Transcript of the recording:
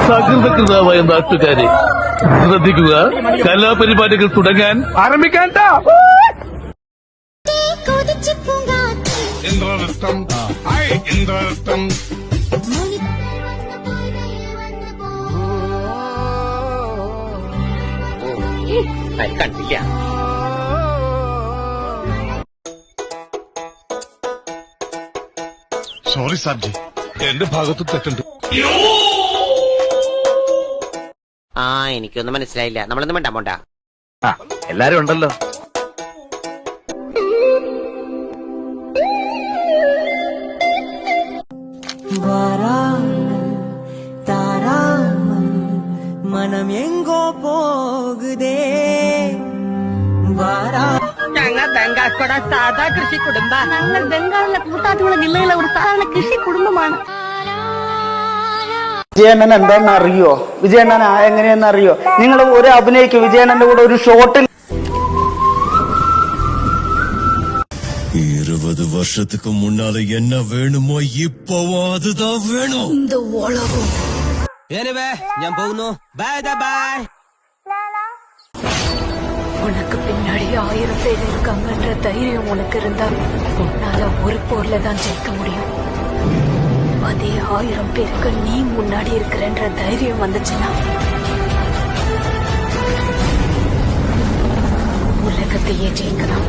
സകൃതകൃതമായ നാട്ടുകാരെ ശ്രദ്ധിക്കുക, കലാപരിപാടികൾ തുടങ്ങാൻ ആരംഭിക്കാൻ. കണ്ടില്ല. സോറി സാബ്ജി, എന്റെ ഭാഗത്ത് തെറ്റുണ്ട്. എനിക്കൊന്നും മനസ്സിലായില്ല. നമ്മളൊന്നും വേണ്ട പോണ്ട. എല്ലാരും ഉണ്ടല്ലോ. മനം എങ്കോ പോകുതേ. ഞങ്ങൾ ബംഗാൾക്കോട സാധാ കൃഷി കുടുംബ. ഞങ്ങൾ ബംഗാളിലെ കൂട്ടാറ്റുകുളം ജില്ലയിലെ ഒരു സാധാരണ കൃഷി കുടുംബമാണ്. വിജയണ്ണൻ എന്താണെന്ന് അറിയോ? വിജയണ്ണൻ എങ്ങനെയെന്ന് അറിയോ? നിങ്ങൾ ഒരു അഭിനയിക്കും വിജയണ്ണന്റെ കൂടെ ഒരു ഷോട്ടിൽ 20 வருஷத்துக்கு முன்னால என்ன வேணுமோ இப்பவோ அதுதான் வேணும். இந்த உலகம் ഞാൻ പോകുന്നു. Bye bye. உனக்கு பின்னாடி 1000 பேர் இருக்காங்கன்ற தைரியம் உனக்கு இருந்தா உன்னால ஒரு போர்ல தான் ஜெயிக்க முடியும். அதே 1000 பேருக்கு நீ முன்னாடி இருக்கிறன்ற தைரியம் வந்துச்சுன்னா உலகத்தையே ஜெயிக்கலாம்.